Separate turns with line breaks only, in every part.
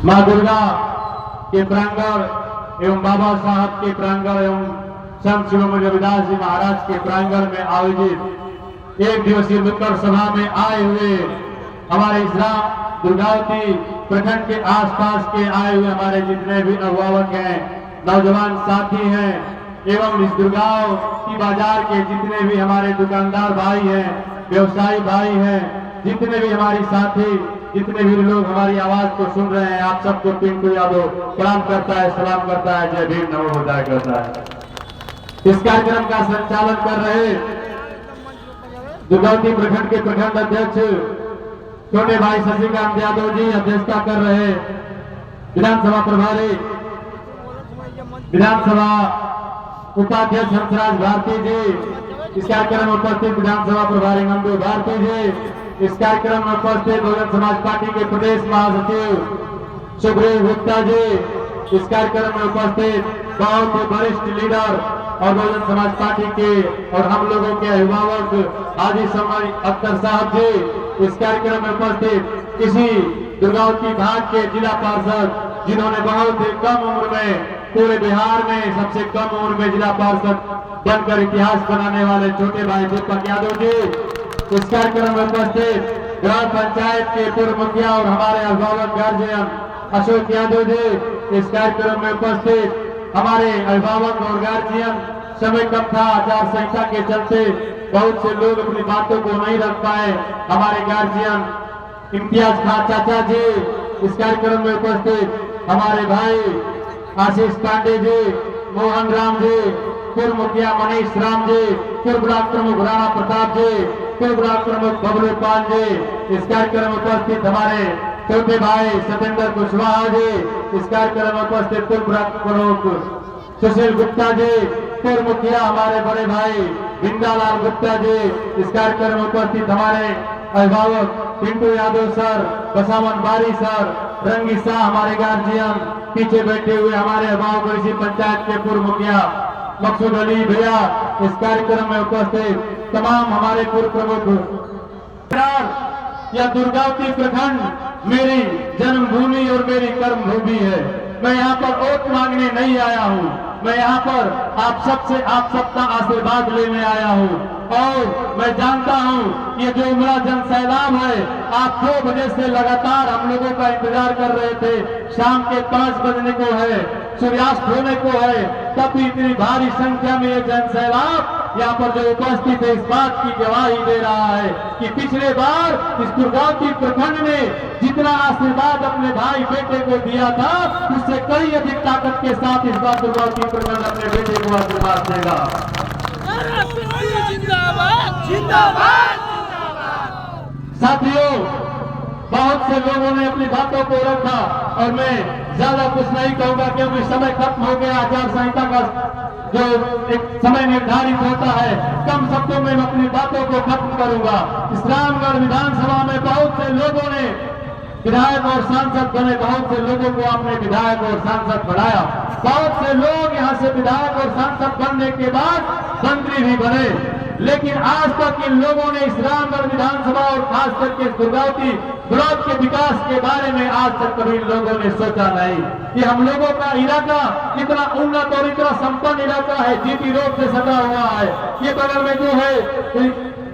माँ दुर्गा के प्रांगण एवं बाबा साहब के प्रांगण एवं संत शिरोमणि रविदास जी महाराज के प्रांगण में आयोजित एक दिवसीय नुक्कड़ सभा में आए हुए हमारे इस दुर्गावती प्रखंड के आसपास के आए हुए हमारे जितने भी अभिभावक हैं, नौजवान साथी हैं एवं इस दुर्गावती बाजार के जितने भी हमारे दुकानदार भाई हैं, व्यवसायी भाई हैं, जितने भी हमारे साथी, जितने भी लोग हमारी आवाज को सुन रहे हैं, आप सबको पिंटू यादव प्रणाम करता है, सलाम करता है, जय भीम नमो बुद्धाय करता है। इस कार्यक्रम का संचालन कर रहे दुर्गावती प्रखंड के प्रखंड अध्यक्ष छोटे भाई शशिकांत यादव जी अध्यक्षता कर रहे, विधानसभा प्रभारी विधानसभा उपाध्यक्ष हंसराज भारती जी, इस कार्यक्रम में उपस्थित विधानसभा प्रभारी नंदू भारती जी, इस कार्यक्रम में उपस्थित बहुजन समाज पार्टी के प्रदेश महासचिव सुग्रीव गुप्ता जी, इस कार्यक्रम में उपस्थित बहुत ही वरिष्ठ लीडर और बहुजन समाज पार्टी के और हम लोगों के अभिभावक हाजी समय अख्तर साहब जी, इस कार्यक्रम में उपस्थित इसी दुर्गावती भाग के जिला पार्षद जिन्होंने बहुत ही कम उम्र में पूरे बिहार में सबसे कम उम्र में जिला पार्षद बनकर इतिहास बनाने वाले छोटे भाई दीपक यादव जी, इस कार्यक्रम में उपस्थित ग्राम पंचायत के पूर्व मुखिया और हमारे अभिभावक गार्जियन अशोक यादव जी, इस कार्यक्रम में उपस्थित हमारे अभिभावक और गार्जियन, समय कम था, आचार संहिता के चलते बहुत से लोग अपनी बातों को नहीं रख पाए, हमारे गार्जियन इम्तियाज खान चाचा जी, इस कार्यक्रम में उपस्थित हमारे भाई आशीष पांडे जी, मोहन राम जी, पूर्व मुखिया मनीष राम जी, पूर्व ब्लॉक प्रमुख राणा प्रताप जी, पूर्व ब्लॉक प्रमुख बबलू पाल जी, इस कार्यक्रम में उपस्थित हमारे छोटे भाई सतेंद्र कुशवाहा जी, इस कार्यक्रम में उपस्थित पूर्व ब्लॉक प्रमुख सुशील गुप्ता जी, पूर्व मुखिया हमारे बड़े भाई बिंदालाल गुप्ता जी, इस कार्यक्रम में उपस्थित हमारे अभिभावक पिंटू यादव सर, बसावन बारी सर, रंगी शाह हमारे गार्जियन, पीछे बैठे हुए हमारे अभिभावक इसी पंचायत के पूर्व मुखिया मकसूद अली भैया, इस कार्यक्रम में उपस्थित तमाम हमारे पूर्व प्रमुख। यह दुर्गावती प्रखंड मेरी जन्मभूमि और मेरी कर्मभूमि है। मैं यहाँ पर वोट मांगने नहीं आया हूँ, मैं यहाँ पर आप सबका आशीर्वाद लेने आया हूँ और मैं जानता हूँ ये जो उमड़ा जन सैलाब है, आप 2 बजे से लगातार हम लोगों का इंतजार कर रहे थे, शाम के 5 बजने को है, सूर्यास्त होने को है, तब भी इतनी भारी संख्या में ये जन सैलाब यहाँ पर जो उपस्थित है, इस बात की गवाही दे रहा है कि पिछले बार इस दुर्गावती प्रखंड ने जितना आशीर्वाद अपने भाई बेटे को दिया था, उससे कई अधिक ताकत के साथ इस बार दुर्गावती प्रखंड अपने बेटे को आशीर्वाद देगा। साथियों, बहुत से लोगों ने अपनी बातों को रखा और मैं ज्यादा कुछ नहीं कहूंगा क्योंकि समय खत्म हो गया। आचार संहिता का जो एक समय निर्धारित होता है, कम शब्दों में मैं अपनी बातों को खत्म करूंगा। इस रामगढ़ विधानसभा में बहुत से लोगों ने विधायक और सांसद बने, बहुत से लोगों को आपने विधायक और सांसद बनाया, बहुत से लोग यहाँ से विधायक और सांसद बनने के बाद मंत्री भी बने, लेकिन आज तक इन लोगों ने इस रामगढ़ विधानसभा और खास करके दुर्गावती ब्लॉक के विकास के बारे में आज तक कभी लोगों ने सोचा नहीं। ये हम लोगों का इलाका इतना उन्नत और इतना संपन्न इलाका है, जीटी रोड से सटा हुआ है, ये बगल में जो है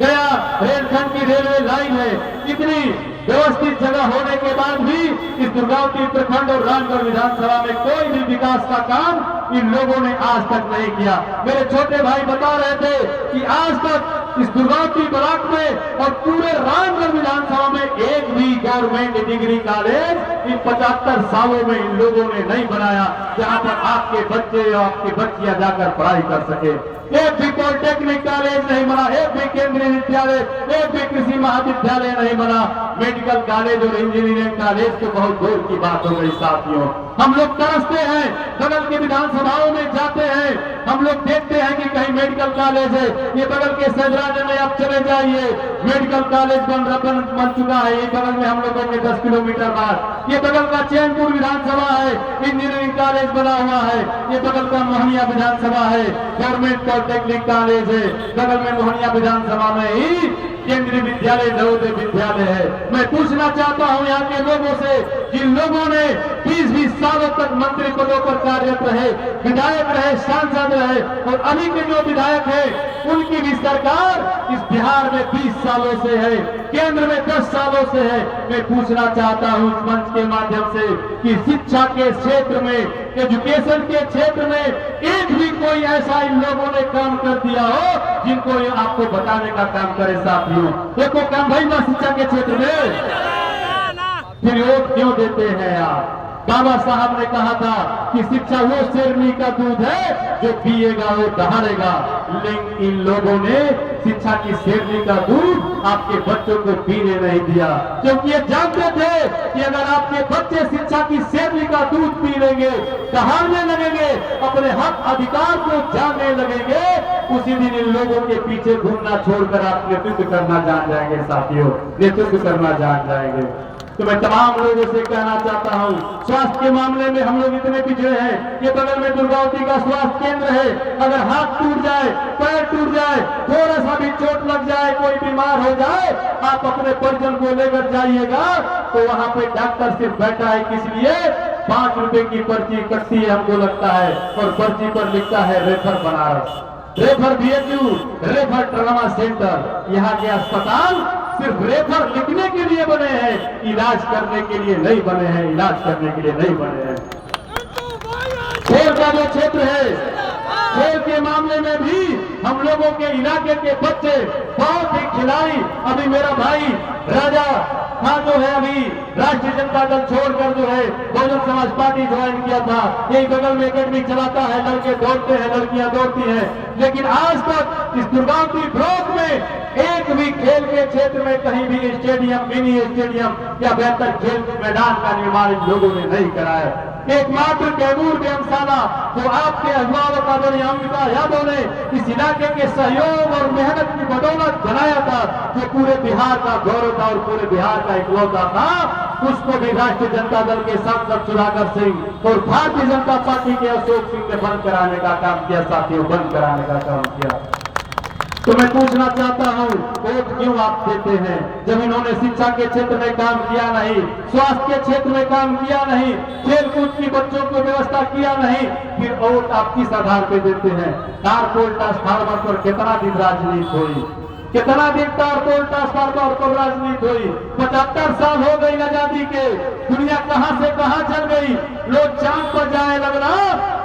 गया रेलखंड की रेलवे लाइन है, इतनी व्यवस्थित जगह होने के बाद भी इस दुर्गावती प्रखंड और रामगढ़ विधानसभा में कोई भी विकास का काम इन लोगों ने आज तक नहीं किया। मेरे छोटे भाई बता रहे थे कि आज तक इस दुर्गावती ब्लॉक में और पूरे रामगढ़ विधानसभा में एक भी गवर्नमेंट डिग्री कॉलेज इन 75 सालों में इन लोगों ने नहीं बनाया, जहां पर आपके बच्चे और आपकी बच्चियां जाकर पढ़ाई कर सके। एक भी पॉलिटेक्निक कॉलेज नहीं बना, एक भी केंद्रीय विद्यालय, एक भी कृषि महाविद्यालय नहीं बना, मेडिकल कॉलेज और इंजीनियरिंग कॉलेज तो बहुत दूर की बात हो गई। साथियों, हम लोग तरसते हैं, बगल के विधानसभाओं में जाते हैं, हम लोग देखते हैं कि कहीं मेडिकल कॉलेज है, ये बगल के सजराज में आप चले जाइए, मेडिकल कॉलेज बन चुका है, ये बगल में हम लोगों के 10 किलोमीटर बाद। ये बगल का चैनपुर विधानसभा है, इंजीनियरिंग कॉलेज बना हुआ है, ये बगल का मोहनिया विधानसभा है, गवर्नमेंट पॉलिटेक्निक कॉलेज है, बगल में मोहनिया विधानसभा में ही केंद्रीय विद्यालय नवोदय विद्यालय है। मैं पूछना चाहता हूं यहाँ के लोगों से, जिन लोगों ने 20-20 सालों तक मंत्री पदों पर कार्यरत रहे, विधायक रहे, सांसद रहे, और अभी के जो विधायक है उनकी भी सरकार इस बिहार में 20 सालों से है, केंद्र में 10 सालों से है। मैं पूछना चाहता हूं इस मंच के माध्यम से कि शिक्षा के क्षेत्र में, एजुकेशन के क्षेत्र में एक भी कोई ऐसा इन लोगों ने काम कर दिया हो जिनको ये आपको बताने का काम करे साथियों। देखो काम भाई ना शिक्षा के क्षेत्र में, फिर वोट क्यों देते हैं आप? बाबा साहब ने कहा था कि शिक्षा वो शेरनी का दूध है जो पिएगा वो दहाड़ेगा, लेकिन इन लोगों ने शिक्षा की शेरनी का दूध आपके बच्चों को पीने नहीं दिया, क्योंकि ये जानते थे कि अगर आपके बच्चे शिक्षा की शेरनी का दूध पी लेंगे, दहाड़ने लगेंगे, अपने हक अधिकार को जानने लगेंगे, उसी दिन इन लोगों के पीछे घूमना छोड़कर आप नेतृत्व करना जान जाएंगे साथियों, नेतृत्व करना जान जाएंगे। तो मैं तमाम लोगों से कहना चाहता हूं, स्वास्थ्य के मामले में हम लोग इतने पिछड़े हैं। ये बगल में दुर्गावती का स्वास्थ्य केंद्र है, अगर हाथ टूट जाए, पैर टूट जाए, थोड़ा सा भी चोट लग जाए, कोई बीमार हो जाए, आप अपने परिजन को लेकर जाइएगा तो वहां पे डॉक्टर सिर्फ बैठा है, किस लिए? 5 रुपए की पर्ची कटती है हमको लगता है, और पर्ची पर लिखता है refer Banaras, refer BHU, refer trauma centre. यहाँ के अस्पताल सिर्फ रेफर लिखने के लिए बने हैं, इलाज करने के लिए नहीं बने हैं, इलाज करने के लिए नहीं बने हैं। खेल का जो क्षेत्र है, खेल के मामले में भी हम लोगों के इलाके के बच्चे बहुत ही खिलाड़ी, अभी मेरा भाई राजा खां जो है अभी राष्ट्रीय जनता दल छोड़कर जो है बहुजन समाज पार्टी ज्वाइन किया था, यही बगल में एकेडमी चलाता है, लड़के दौड़ते हैं, लड़कियां दौड़ती हैं, लेकिन आज तक इस दुर्गावती ब्लॉक में एक भी खेल के क्षेत्र में कहीं भी स्टेडियम, मिनी स्टेडियम या बेहतर खेल मैदान का निर्माण इन लोगों ने नहीं कराया। एकमात्र कैमूर व्यायामशाला जो आपके अभिभावक आदरणीय अंबिका यादव ने इस इलाके के सहयोग और मेहनत की बदौलत बनाया था, जो पूरे बिहार का गौरव था और पूरे बिहार का इकलौता था, उसको भी राष्ट्रीय जनता दल के सांसद सुधाकर सिंह और भारतीय जनता पार्टी के अशोक सिंह ने बंद कराने का काम किया साथियों, बंद कराने का काम किया। तो मैं पूछना चाहता हूं, वोट क्यों आप देते हैं जब इन्होंने शिक्षा के क्षेत्र में काम किया नहीं, स्वास्थ्य के क्षेत्र में काम किया नहीं, खेल कूद की बच्चों को व्यवस्था किया नहीं, फिर वोट आप किस आधार पे देते हैं? कारपोल ट्रांसफार्मर पर कितना दिन राजनीति हुई, कितना दिन कारपोल ट्रांसफार्मर पर राजनीति हुई? 75 साल हो गई आजादी के, दुनिया कहां से कहां चल गई, लोग चांद पर जाए लगना,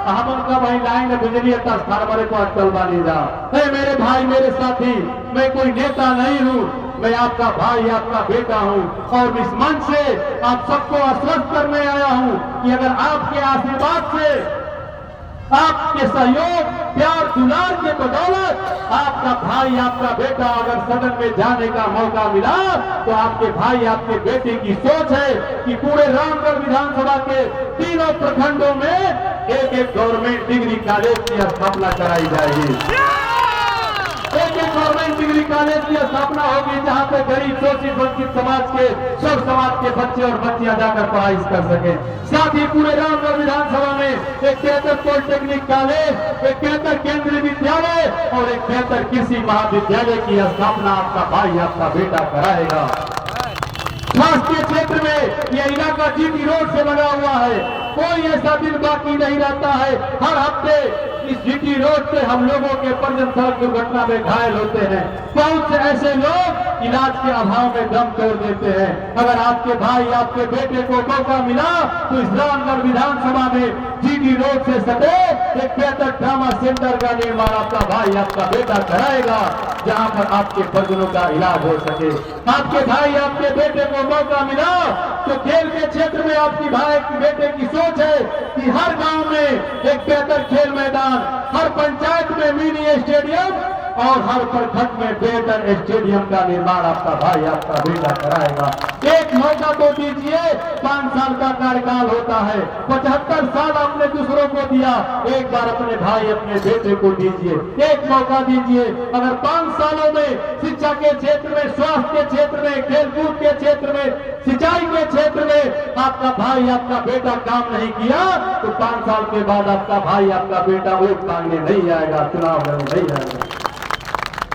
हमन का भाई लाइन बिजली ट्रांसफार्मर को अटकल बानी जा। मेरे भाई, मेरे साथी, मैं कोई नेता नहीं हूँ, मैं आपका भाई, आपका बेटा हूँ, और इस मंच से आप सबको आश्वस्त करने आया हूँ कि अगर आपके आशीर्वाद से, आपके सहयोग, प्यार दुलार के बदौलत आपका भाई, आपका बेटा अगर सदन में जाने का मौका मिला, तो आपके भाई, आपके बेटे की सोच है कि पूरे रामगढ़ विधानसभा के तीनों प्रखंडों में एक गवर्नमेंट डिग्री कॉलेज की स्थापना कराई जाएगी, एक गवर्नमेंट डिग्री कॉलेज की स्थापना होगी, जहां पे गरीब, शोषित, वंचित समाज के, सब समाज के बच्चे और बच्चियां जाकर पढ़ाई कर सके। साथ ही पूरे रामगढ़ विधानसभा में एक बेहतर पॉलिटेक्निक कॉलेज, एक बेहतर केंद्रीय विद्यालय और एक बेहतर कृषि महाविद्यालय की स्थापना आपका भाई, आपका बेटा कराएगा। स्वास्थ्य के क्षेत्र में यह इलाका जीटी रोड से लगा हुआ है, कोई ऐसा दिन बाकी नहीं रहता है, हर हफ्ते इस जीटी रोड पे हम लोगों के परिजन सड़क दुर्घटना में घायल होते हैं। बहुत से ऐसे लोग इलाज के अभाव में दम तोड़ देते हैं। अगर आपके भाई, आपके बेटे को मौका मिला तो इस रामगढ़ विधानसभा में जीटी रोड से सटे एक बेहतर ट्रामा सेंटर का निर्माण आपका भाई, आपका बेटा कराएगा, जहां पर आपके परिजनों का इलाज हो सके। आपके भाई, आपके बेटे को मौका मिला तो खेल के क्षेत्र में आपकी भाई, बेटे की सोच है कि हर गांव में एक बेहतर खेल मैदान, हर पंचायत में मिनी स्टेडियम और हर प्रखंड में बेहतर स्टेडियम का निर्माण आपका भाई, आपका बेटा कराएगा। एक मौका तो दीजिए, 5 साल का कार्यकाल होता है, 75 साल आपने दूसरों को दिया, एक बार अपने भाई, अपने बेटे को दीजिए, एक मौका दीजिए। अगर 5 सालों में शिक्षा के क्षेत्र में, स्वास्थ्य के क्षेत्र में, खेलकूद के क्षेत्र में, सिंचाई के क्षेत्र में आपका भाई, आपका बेटा काम नहीं किया तो 5 साल के बाद आपका भाई, आपका बेटा वोट मांगने नहीं आएगा, चुनाव लड़ने नहीं आएगा।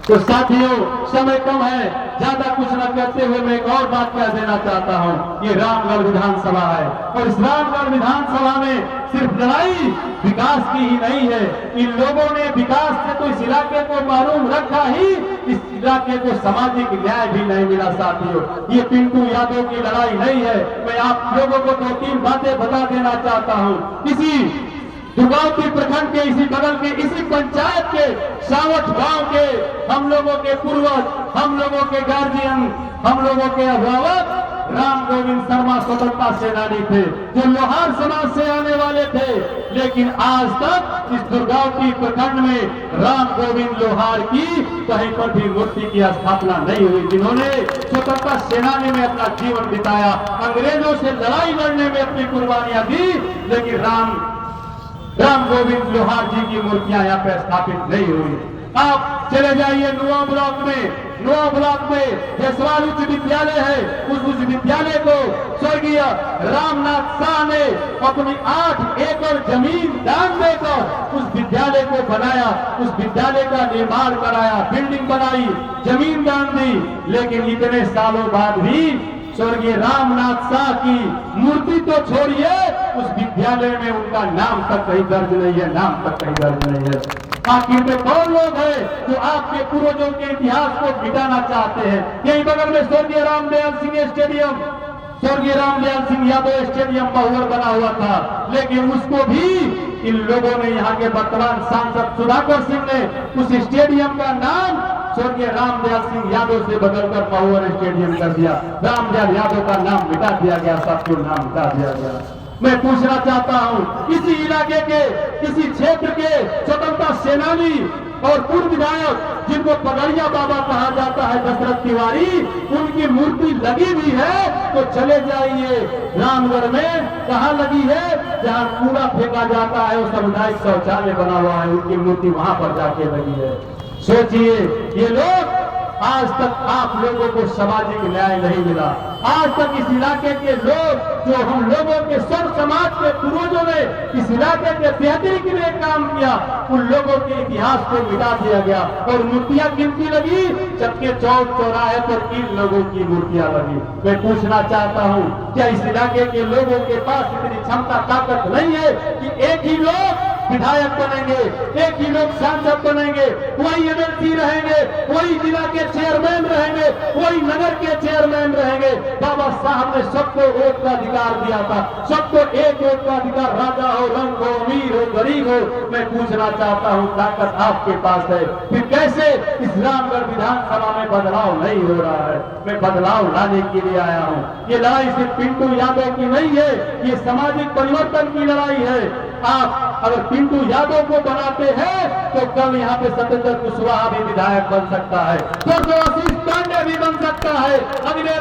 तो साथियों, समय कम है, ज्यादा कुछ न कहते हुए मैं एक और बात कह देना चाहता हूं। ये रामगढ़ विधानसभा है और इस रामगढ़ विधानसभा में सिर्फ लड़ाई विकास की ही नहीं है। इन लोगों ने विकास से तो इस इलाके को मालूम रखा ही, इस इलाके को सामाजिक न्याय भी नहीं मिला। साथियों, ये पिंटू यादव की लड़ाई नहीं है। मैं आप लोगों को 2-3 बातें बता देना चाहता हूं। इसी दुर्गावती प्रखंड के इसी बगल के इसी पंचायत के सावट गांव के हम लोगों के पूर्वज, हम लोगों के गार्जियन, हम लोगों के अभिभावक राम गोविंद शर्मा स्वतंत्रता सेनानी थे, जो लोहार समाज से आने वाले थे। लेकिन आज तक इस दुर्गावती प्रखंड में राम गोविंद लोहार की कहीं पर भी मूर्ति की स्थापना नहीं हुई, जिन्होंने स्वतंत्रता सेनानी में अपना जीवन बिताया, अंग्रेजों से लड़ाई लड़ने में अपनी कुर्बानियां दी। लेकिन राम गोविंद लोहार जी की मूर्तियां यहाँ पे स्थापित नहीं हुई। आप चले जाइए नुआ ब्लॉक में जयसवाल उच्च विद्यालय है, उस विद्यालय को स्वर्गीय रामनाथ शाह ने अपनी 8 एकड़ जमीन दान देकर उस विद्यालय को बनाया, उस विद्यालय का निर्माण कराया, बिल्डिंग बनाई, जमीन दान दी। लेकिन इतने सालों बाद भी स्वर्गीय रामनाथ शाह की मूर्ति तो छोड़िए, उस विद्यालय में उनका नाम तक कहीं दर्ज नहीं है, नाम तक कहीं दर्ज नहीं है। आखिर में कौन लोग हैं जो आपके पूर्वजों के इतिहास को मिटाना चाहते हैं? यही बगल में स्वर्गीय रामदयाल सिंह स्टेडियम, स्वर्गीय रामदयाल सिंह यादव स्टेडियम बहुवर बना हुआ था, लेकिन उसको भी इन लोगों ने, यहाँ के वर्तमान सांसद सुधाकर सिंह ने उस स्टेडियम का नाम स्वर्गीय रामदयाल सिंह यादव से बदलकर बहुवर स्टेडियम कर दिया। रामदयाल यादव का नाम मिटा दिया गया, साथियों, नाम मिटा दिया गया। मैं पूछना चाहता हूं, इसी इलाके के, इसी क्षेत्र के स्वतंत्रता सेनानी और पूर्व विधायक, जिनको पगड़िया बाबा कहा जाता है, दशरथ तिवारी, उनकी मूर्ति लगी भी है तो चले जाइए रामगढ़ में कहाँ लगी है, जहाँ कूड़ा फेंका जाता है, वो सामुदायिक शौचालय बना हुआ है, उनकी मूर्ति वहां पर जाके लगी है। सोचिए, ये लोग, आज तक आप लोगों को सामाजिक न्याय नहीं मिला। आज तक इस इलाके के लोग, जो हम लोगों के सर्व समाज के पूर्वजों ने इस इलाके के बेहतरी के लिए काम किया, उन लोगों के इतिहास को मिटा दिया गया और मूर्तियां गिनती लगी, जबकि चौक चौराहे पर 3 लोगों की मूर्तियां लगी। मैं पूछना चाहता हूं, क्या इस इलाके के लोगों के पास इतनी क्षमता ताकत नहीं है कि एक ही लोग विधायक बनेंगे, एक ही लोग सांसद बनेंगे, वही एमएलसी रहेंगे, वही जिला के चेयरमैन रहेंगे, वही नगर के चेयरमैन रहेंगे? बाबा साहब ने सबको वोट का अधिकार दिया था, सबको एक वोट का अधिकार, राजा हो, रंग हो, अमीर हो, गरीब हो। मैं पूछना चाहता हूं, ताकत आपके पास है, फिर कैसे इस रामगढ़ विधानसभा में बदलाव नहीं हो रहा है? मैं बदलाव लाने के लिए आया हूं। ये लड़ाई सिर्फ पिंटू यादव की नहीं है, ये सामाजिक परिवर्तन की लड़ाई है। आप अगर पिंटू यादव को बनाते हैं तो कल यहाँ पे सत्येंद्र कुशवाहा भी विधायक बन सकता है, तो आशीष पांडे भी बन सकता है, अगले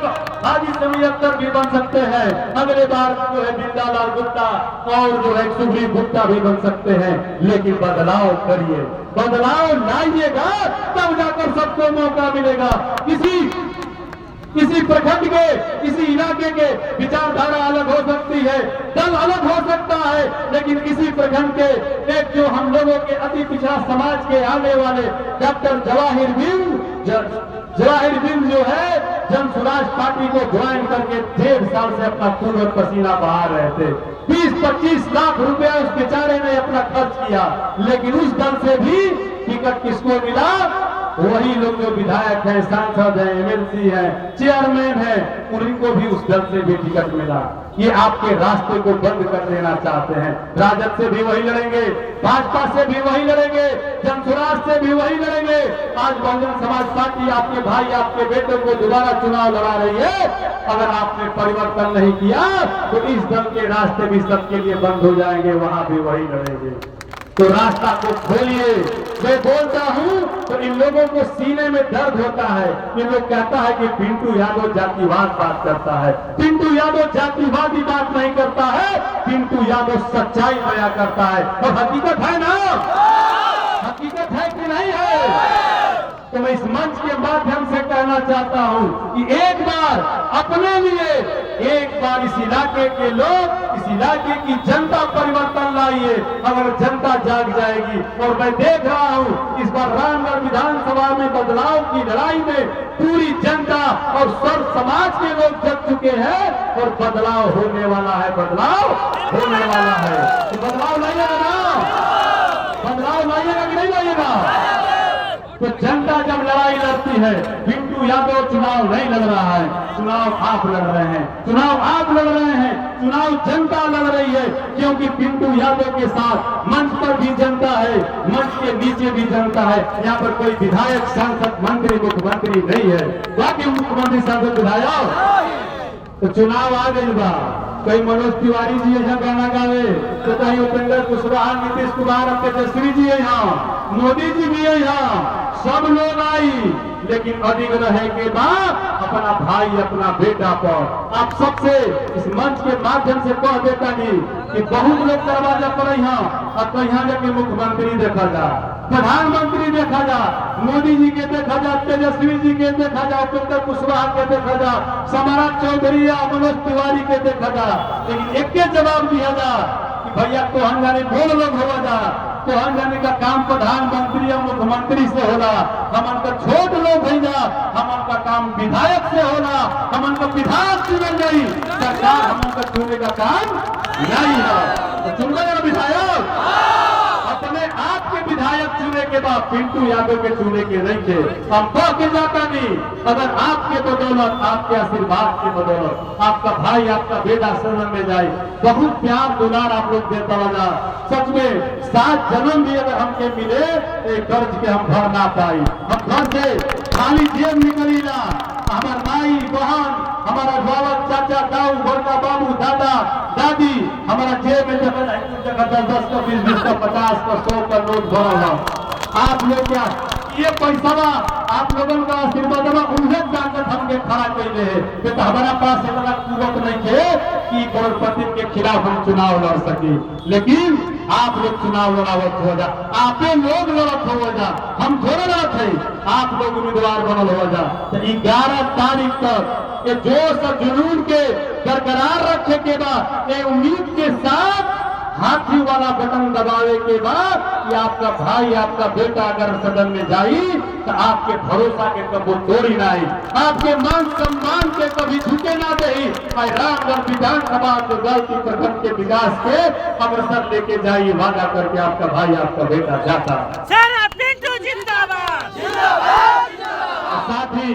हाजी समीर अख्तर भी बन सकते हैं, अगले बार जो है बिंदालाल गुप्ता और जो है सुग्रीव गुप्ता भी बन सकते हैं। लेकिन बदलाव करिए, बदलाव लाइएगा, तब जाकर सबको मौका मिलेगा। किसी प्रखंड के, किसी इलाके के विचारधारा अलग हो सकती है, दल अलग हो सकता है, लेकिन इसी प्रखंड के एक जो हम लोगों के अति पिछड़ा समाज के आने वाले डॉक्टर जवाहिर बिंद जो है, जन स्वराज पार्टी को ज्वाइन करके 1.5 साल से अपना खून और पसीना बहा रहे थे। 20-25 लाख रुपया उस बेचारे ने अपना खर्च किया, लेकिन उस दल से भी टिकट किसको मिला? वही लोग जो विधायक हैं, सांसद हैं, एमएलसी हैं, चेयरमैन हैं, उनको भी उस दल से भी टिकट मिला। ये आपके रास्ते को बंद कर देना चाहते हैं। राजद से भी वही लड़ेंगे, भाजपा से भी वही लड़ेंगे, जनसुराज से भी वही लड़ेंगे। आज बहुजन समाज पार्टी आपके भाई, आपके बेटों को दोबारा चुनाव लड़ा रही है। अगर आपने परिवर्तन नहीं किया तो इस दल के रास्ते भी सबके लिए बंद हो जाएंगे, वहां भी वही लड़ेंगे। तो रास्ता को खोलिए। मैं बोलता हूं तो इन लोगों को सीने में दर्द होता है। ये लोग कहता है कि पिंटू यादव जातिवाद बात करता है। पिंटू यादव जातिवादी बात नहीं करता है, पिंटू यादव सच्चाई बयां करता है। और हकीकत है ना, हकीकत है कि नहीं है? तो मैं इस मंच के माध्यम से कहना चाहता हूं कि एक बार अपने लिए, एक बार इस इलाके के लोग, इस इलाके की जनता परिवर्तन लाइए। अगर जनता जाग जाएगी, और मैं देख रहा हूं इस बार रामगढ़ विधानसभा में बदलाव की लड़ाई में पूरी जनता और सर्व समाज के लोग जग चुके हैं और बदलाव होने वाला है, बदलाव होने वाला है। तो बदलाव लाइएगा ना, बदलाव लाइएगा कि नहीं लाइएगा? तो जनता जब लड़ाई लड़ती है, पिंटू यादव चुनाव नहीं लड़ रहा है, चुनाव आप लड़ रहे हैं, चुनाव आप लड़ रहे हैं, चुनाव जनता लड़ रही है। क्योंकि पिंटू यादव के साथ मंच पर भी जनता है, मंच के नीचे भी जनता है। यहाँ पर कोई विधायक, सांसद, मंत्री, मुख्यमंत्री नहीं है। बाकी मुख्यमंत्री, सांसद, विधायक तो चुनाव आ गई बा। कहीं मनोज तिवारी जी यहाँ गाना गावे, तो कहीं उपेंद्र कुशवाहा, नीतीश कुमार, तेजस्वी जी है यहाँ, मोदी जी भी है यहाँ, सब लोग आई। लेकिन अधिक रहे के बाद अपना भाई, अपना बेटा पर आप सबसे इस मंच के माध्यम से कह देता नहीं कि बहुत लोग दरवाजा पर यहाँ, अब तो यहाँ जाके मुख्यमंत्री देखा जा, प्रधानमंत्री देखा जा, मोदी जी के देखा जा, तेजस्वी जी के देखा जा, उपेंद्र कुशवाहा के देखा जा, सम्राट चौधरी या मनोज तिवारी के देखा जा। लेकिन एक के जवाब दिया जा कि भैया तो हम जाने बोल लोग हो जा, तो हम जाने का काम प्रधानमंत्री या मुख्यमंत्री से होला, हमन का छोट लोग है जा, हमन का काम विधायक से होला, हमन का विधायक चुने नहीं, सरकार हमन का चुने का काम नहीं है। तो चुन गए विधायक, अपने आप के विधायक चुने के बाद पिंटू यादव के चुने के नहीं थे। हम कह के जाता नहीं, अगर आपके बदौलत, आपके आशीर्वाद के बदौलत आपका भाई, आपका बेटा सदन में जाए, बहुत प्यार दुलार आप लोग देता लगा। सच में 7 जन्म भी अगर हमके मिले, एक कर्ज के हम भर ना पाई। हम घर से खाली जेब निकली ना, हमार माई, बहन, हमारा बाबा, चाचा, ताऊ, बड़का बाबू, दादा, दादी, हमारा जेब में जगह 10 का, 20 का, 50 का, 100 का नोट भरा हुआ। आप लोग क्या ये पैसा आप लोगों का आशीर्वाद उन्हें जानकर हमके खड़ा कैले है, तो हमारा पास इतना कुवत नहीं है कि करोड़पति के खिलाफ हम चुनाव लड़ सके। लेकिन आप लोग चुनाव लड़ावत हो जा, आपे लोग लड़त हो जा, हम थोड़े लड़त है, आप लोग उम्मीदवार बनल हो जा। तो 11 तारीख तक ये जोश और जुनून के बरकरार रखे के बाद, ये उम्मीद के साथ हाथी वाला बटन दबावे के बाद कि आपका भाई, आपका बेटा अगर सदन में जाई तो आपके भरोसा के कबू तोड़ी नहीं, आपके मान सम्मान के कभी झुके ना दे। रामगढ़ विधानसभा जो गलती प्रखंड के विकास के अग्रसर लेके जाइए, वादा करके आपका भाई, आपका बेटा जाता।
पिंटू जिंदाबाद।
साथ ही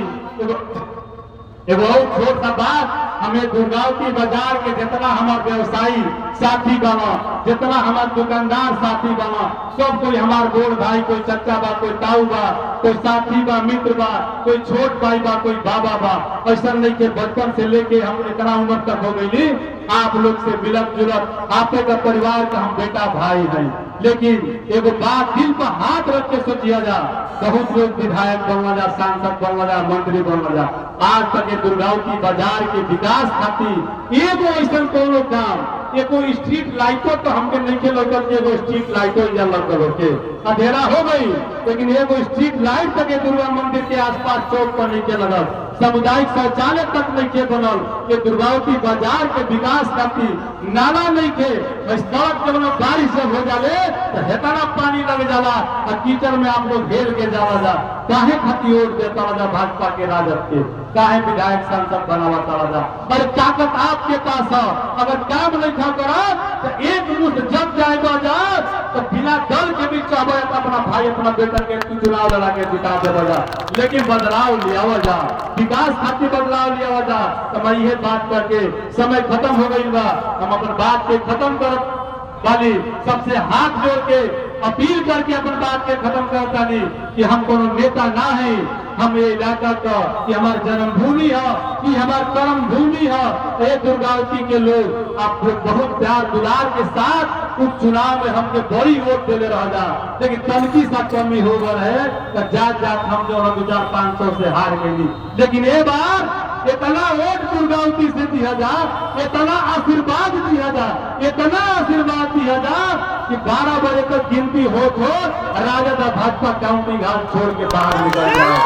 एगो बहुत छोट सा बात, हमें दुर्गावती बाजार के जितना हमारे व्यवसायी साथी बना, जितना हमारे दुकानदार साथी बना, सब कोई हमारे गोड़ भाई, कोई चच्चा बा, कोई ताऊ बा, कोई साथी बा, मित्र बा, कोई छोट भाई बा, कोई बाबा बा। ऐसा नहीं के बचपन से लेके हम इतना उम्र तक हो गई, आप लोग से मिलत जुलत, आपके का परिवार का हम बेटा भाई हैं। लेकिन एगो बात दिल पर हाथ रख के सोचिया जा, बहुत लोग विधायक बनवा जा, सांसद बनवा जा, मंत्री बनवा जा, आज तक दुर्गावती बाजार के विकास खातिर एगो ऐसा कोनो काम, एगो स्ट्रीट लाइटो तो हमके नहीं के लगल, एगो स्ट्रीट लाइटो यहाँ लगल होके अंधेरा हो गई, लेकिन एगो स्ट्रीट लाइट तक दुर्गा मंदिर के आसपास चौक पर नहीं के लगल, सामुदायिक शौचालय तक नहीं के बनल। ये दुर्गावती बाजार के विकास खातिर नाला नहीं के, सड़क जब बारिश जब हो जाले तो हेतना पानी लग जाला और कीचड़ में आप लोग घेर के जाला जा। काहे खातिर वोट देता जा भाजपा के राजद के, काहे विधायक सांसद बनावा जा? अरे ताकत आपके पास है, अगर काम नहीं था करा तो एक मुश्त जब जाएगा जा तो बिना दल के भी चाहे अपना भाई, अपना बेटा के चुनाव लड़ा के जिता देवा जा। लेकिन बदलाव लिया जा, विकास खातिर बदलाव लिया जा। तो मैं ये बात करके समय खत्म हो गई बा, हम अपन बात के खत्म कर वाली सबसे हाथ जोड़ के अपील करके अपन बात के खत्म करता नहीं कि हम कोनो नेता ना है, हम ये इलाका का कि हमारी जन्मभूमि है, कि हमारी कर्म भूमि है। ये दुर्गावती के लोग आप बहुत प्यार दुलार के साथ उस चुनाव में हमके बड़ी वोट देले रह जा, लेकिन तनकी सा कमी हो गए है तो जात जात हम जो 2500 से हार गई। लेकिन ये बार इतना वोट दुर्गावती से दिया जा, इतना आशीर्वाद दिया जा, इतना आशीर्वाद दिया जा कि 12 बजे तक गिनती हो राजद और भाजपा काउंटिंग हाउस छोड़ के बाहर निकल जाए।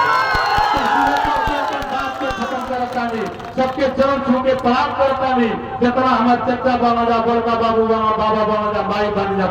खत्म करता नहीं, सबके चरण छू के प्रणाम करता नहीं। जितना हमारे चचा बना जा, बड़का बाबू बना, बाबा बना जा, माई बन जा,